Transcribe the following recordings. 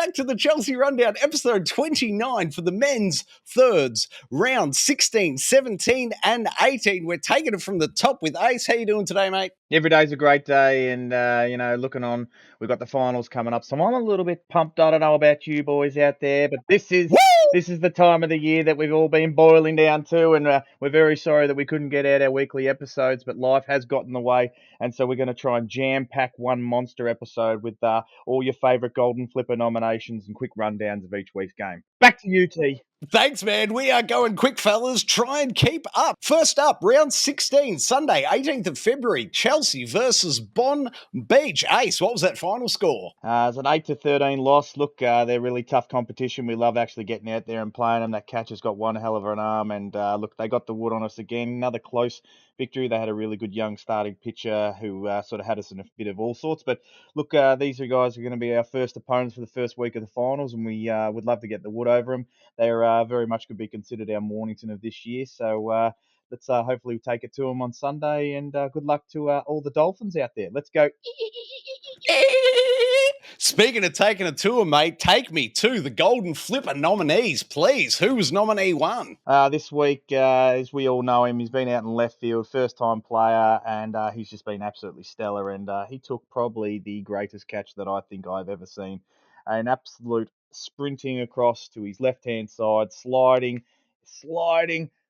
back to the Chelsea Rundown, episode 29 for the men's thirds, round 16, 17 and 18. We're taking it from the top with Ace. How you doing today, mate? Every day's a great day, and, looking on, we've got the finals coming up, so I'm a little bit pumped. I don't know about you boys out there, but this is the time of the year that we've all been boiling down to, and we're very sorry that we couldn't get out our weekly episodes, but life has got in the way, and so we're going to try and jam-pack one monster episode with all your favourite Golden Flipper nominations and quick rundowns of each week's game. Back to you, T. Thanks, man. We are going quick, fellas. Try and keep up. First up, round 16, Sunday, 18th of February, Chelsea versus Bon Beach. Ace, what was that final score? It's an 8-13 loss. Look, they're really tough competition. We love actually getting out there and playing them. That catcher's got one hell of an arm, and look, they got the wood on us again. Another close victory. They had a really good young starting pitcher who sort of had us in a bit of all sorts. But look, these guys are going to be our first opponents for the first week of the finals, and we would love to get the wood over them. They're very much could be considered our Mornington of this year. So let's hopefully take it to them on Sunday, and good luck to all the Dolphins out there. Let's go. Speaking of taking a tour, mate, take me to the Golden Flipper nominees, please. Who was nominee one? This week, as we all know him, he's been out in left field, first-time player, and he's just been absolutely stellar. And he took probably the greatest catch that I think I've ever seen. An absolute sprinting across to his left-hand side, sliding,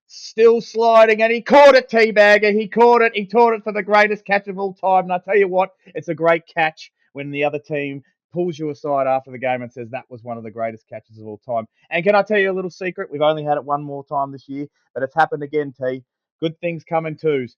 still sliding, and he caught it, Teabagger. He caught it. He taught it for the greatest catch of all time. And I tell you what, it's a great catch when the other team pulls you aside after the game and says that was one of the greatest catches of all time. And can I tell you a little secret? We've only had it one more time this year, but it's happened again, T. Good things come in twos.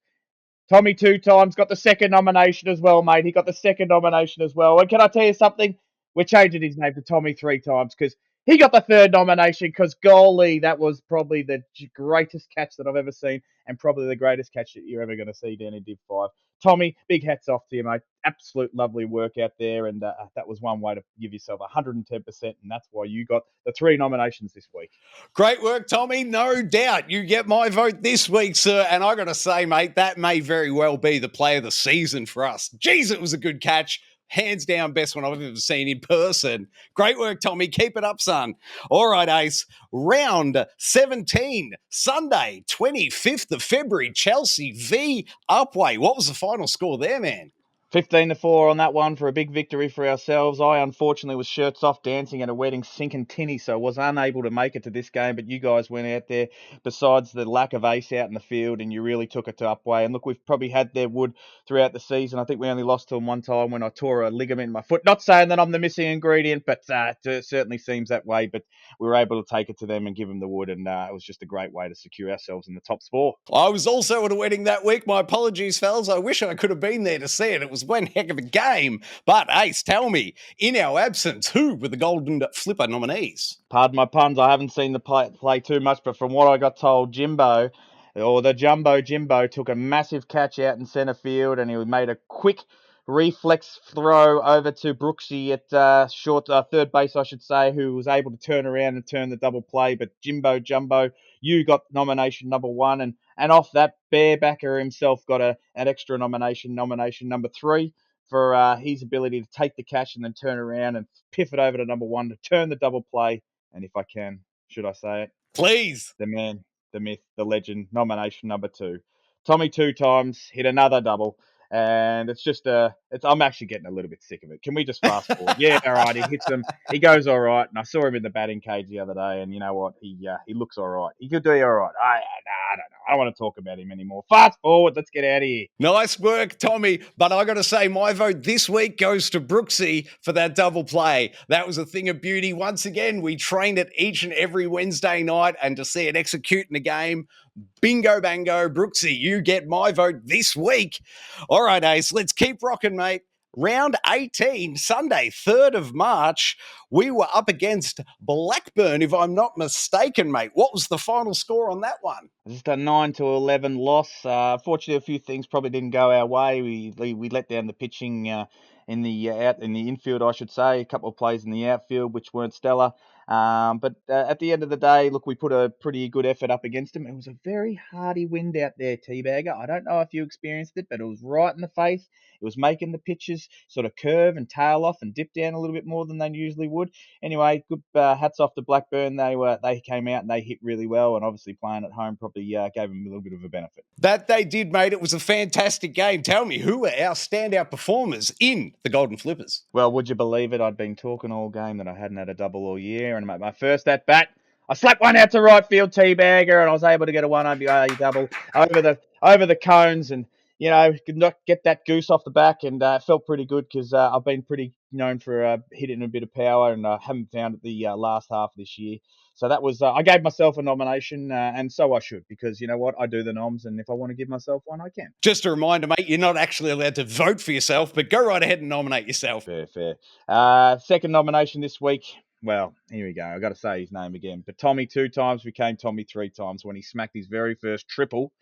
Tommy 2 times got the second nomination as well, mate. He got the second nomination as well. And can I tell you something? We're changing his name to Tommy 3 times because he got the third nomination because, golly, that was probably the greatest catch that I've ever seen and probably the greatest catch that you're ever going to see down in Div 5. Tommy, big hats off to you, mate. Absolute lovely work out there, and that was one way to give yourself 110%, and that's why you got the 3 nominations this week. Great work, Tommy. No doubt you get my vote this week, sir. And I got to say, mate, that may very well be the play of the season for us. Jeez, it was a good catch. Hands down, best one I've ever seen in person. Great work, Tommy. Keep it up, son. All right, Ace. Round 17, Sunday, 25th of February, Chelsea v. Upwey. What was the final score there, man? 15-4 on that one for a big victory for ourselves. I unfortunately was shirts off dancing at a wedding sinking tinny, so was unable to make it to this game, but you guys went out there besides the lack of ace out in the field, and you really took it to Upwey. And look, we've probably had their wood throughout the season. I think we only lost to them one time when I tore a ligament in my foot. Not saying that I'm the missing ingredient, but it certainly seems that way. But we were able to take it to them and give them the wood, and it was just a great way to secure ourselves in the top 4. I was also at a wedding that week. My apologies, fellas. I wish I could have been there to see it. It was one heck of a game. But Ace, tell me, in our absence, who were the Golden Flipper nominees? Pardon my puns, I haven't seen the play too much, but from what I got told, the Jumbo Jimbo, took a massive catch out in centre field, and he made a quick reflex throw over to Brooksy at short third base, I should say, who was able to turn around and turn the double play. But Jimbo Jumbo, you got nomination number 1, and off that, Barebacker himself got an extra nomination number 3. For his ability to take the catch and then turn around and piff it over to number 1 to turn the double play. And if I can, should I say it? Please. The man, the myth, the legend, nomination number 2. Tommy 2 times, hit another double. And it's just I'm actually getting a little bit sick of it. Can we just fast forward? Yeah, all right. He hits him. He goes all right. And I saw him in the batting cage the other day. And you know what? He looks all right. He could do all right. I don't know. I don't want to talk about him anymore. Fast forward. Let's get out of here. Nice work, Tommy. But I got to say, my vote this week goes to Brooksy for that double play. That was a thing of beauty. Once again, we trained it each and every Wednesday night, and to see it execute in a game, bingo bango, Brooksy, you get my vote this week. All right, Ace, let's keep rocking, mate. Round 18, Sunday, 3rd of March, we were up against Blackburn, if I'm not mistaken, mate. What was the final score on that one? Just a 9-11 loss. Fortunately, a few things probably didn't go our way. We let down the pitching in the infield, I should say. A couple of plays in the outfield which weren't stellar. But at the end of the day, look, we put a pretty good effort up against them. It was a very hardy wind out there, Teabagger. I don't know if you experienced it, but it was right in the face. It was making the pitches sort of curve and tail off and dip down a little bit more than they usually would. Anyway, good hats off to Blackburn. They came out and they hit really well, and obviously playing at home probably gave them a little bit of a benefit. That they did, mate. It was a fantastic game. Tell me, who were our standout performers in the Golden Flippers? Well, would you believe it? I'd been talking all game that I hadn't had a double all year, and my first at bat, I slapped one out to right field, Teabagger, and I was able to get a 1 double over the cones, and could not get that goose off the back, and it felt pretty good because I've been pretty known for hitting a bit of power, and I haven't found it the last half of this year. So that was, I gave myself a nomination, and so I should, because you know what? I do the noms, and if I want to give myself one, I can. Just a reminder, mate, you're not actually allowed to vote for yourself, but go right ahead and nominate yourself. Fair. Second nomination this week. Well, here we go. I got to say his name again. But Tommy 2 times became Tommy 3 times when he smacked his very first triple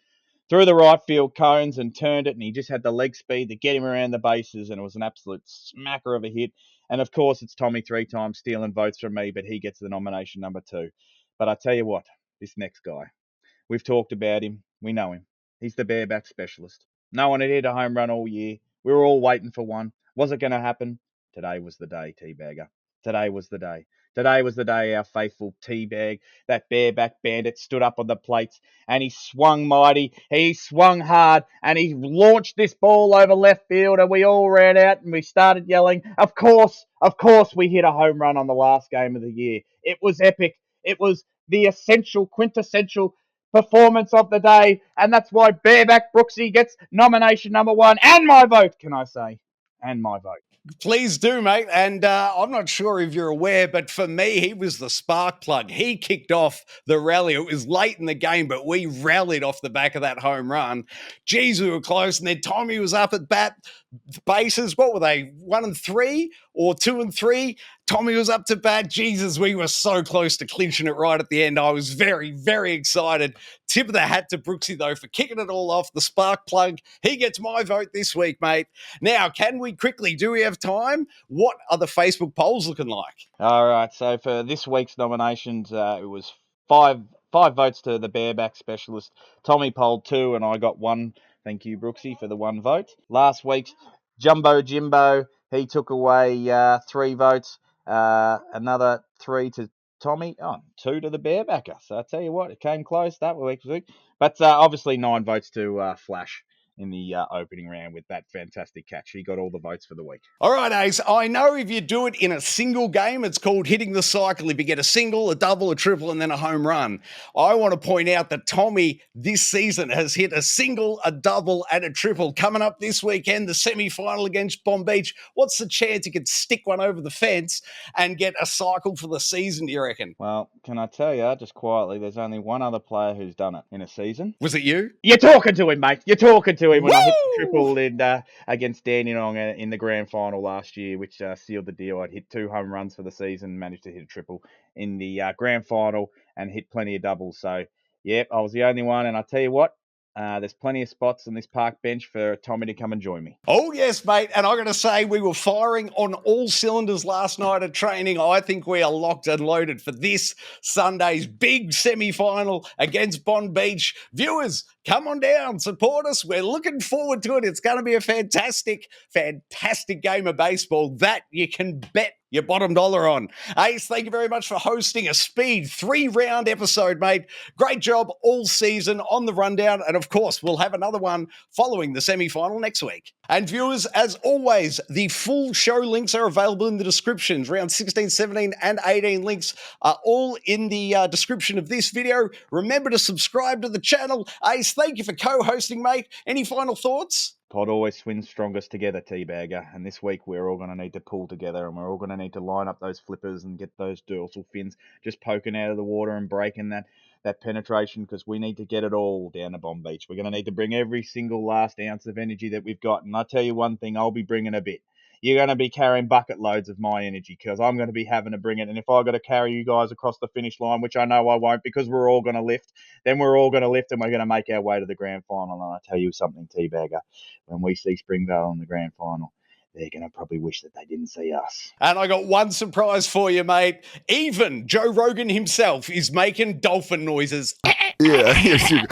through the right field cones and turned it, and he just had the leg speed to get him around the bases, and it was an absolute smacker of a hit. And of course, it's Tommy 3 times stealing votes from me, but he gets the nomination number 2. But I tell you what, this next guy, we've talked about him. We know him. He's the bareback specialist. No one had hit a home run all year. We were all waiting for one. Was it going to happen? Today was the day, Teabagger. Today was the day. Today was the day our faithful Teabag, that bareback bandit, stood up on the plates, and he swung mighty, he swung hard, and he launched this ball over left field, and we all ran out and we started yelling. Of course, we hit a home run on the last game of the year. It was epic. It was the essential, quintessential performance of the day, and that's why Bareback Brooksy gets nomination number 1, and my vote, can I say? And my vote. Please do, mate. And I'm not sure if you're aware, but for me, he was the spark plug. He kicked off the rally. It was late in the game, but we rallied off the back of that home run. Geez, we were close. And then Tommy was up at bat. Bases, what were they? 1 and 3 or 2 and 3? Tommy was up to bat. Jesus, we were so close to clinching it right at the end. I was very, very excited. Tip of the hat to Brooksy, though, for kicking it all off. The spark plug. He gets my vote this week, mate. Now, can we quickly, do we have time? What are the Facebook polls looking like? All right, so for this week's nominations, it was five votes to the bareback specialist. Tommy polled 2, and I got 1. Thank you, Brooksy, for the 1 vote. Last week's Jumbo Jimbo, he took away 3 votes. Another 3 to Tommy. 2 to the barebacker. So I tell you what, it came close that week. But obviously 9 votes to Flash in the opening round with that fantastic catch. He got all the votes for the week. All right, Ace, I know if you do it in a single game, it's called hitting the cycle. If you get a single, a double, a triple, and then a home run. I want to point out that Tommy this season has hit a single, a double, and a triple. Coming up this weekend, the semi-final against Bomb Beach. What's the chance he could stick one over the fence and get a cycle for the season, do you reckon? Well, can I tell you, just quietly, there's only one other player who's done it in a season. Was it you? You're talking to him, mate. You're talking to him. When Woo! I hit the triple against Dandenong in the grand final last year, which sealed the deal. I'd hit 2 home runs for the season, managed to hit a triple in the grand final, and hit plenty of doubles. So, yep, I was the only one. And I tell you what, there's plenty of spots on this park bench for Tommy to come and join me. Oh, yes, mate. And I'm going to say we were firing on all cylinders last night at training. I think we are locked and loaded for this Sunday's big semi-final against Bond Beach. Viewers, come on down, support us. We're looking forward to it. It's going to be a fantastic, fantastic game of baseball that you can bet your bottom dollar on. Ace, thank you very much for hosting a speed 3-round episode, mate. Great job all season on the rundown. And of course, we'll have another one following the semi-final next week. And viewers, as always, the full show links are available in the descriptions. Round 16, 17, and 18 links are all in the description of this video. Remember to subscribe to the channel. Ace, thank you for co-hosting, mate. Any final thoughts? Pod always swings strongest together, Teabagger. And this week we're all going to need to pull together, and we're all going to need to line up those flippers and get those dorsal fins just poking out of the water and breaking that penetration, because we need to get it all down to Bomb Beach. We're going to need to bring every single last ounce of energy that we've got. And I tell you one thing, I'll be bringing a bit. You're going to be carrying bucket loads of my energy, because I'm going to be having to bring it. And if I've got to carry you guys across the finish line, which I know I won't, because we're all going to lift, then we're all going to lift and we're going to make our way to the grand final. And I tell you something, Teabagger, when we see Springvale in the grand final, they're going to probably wish that they didn't see us. And I got one surprise for you, mate. Even Joe Rogan himself is making dolphin noises. Yeah, here's your.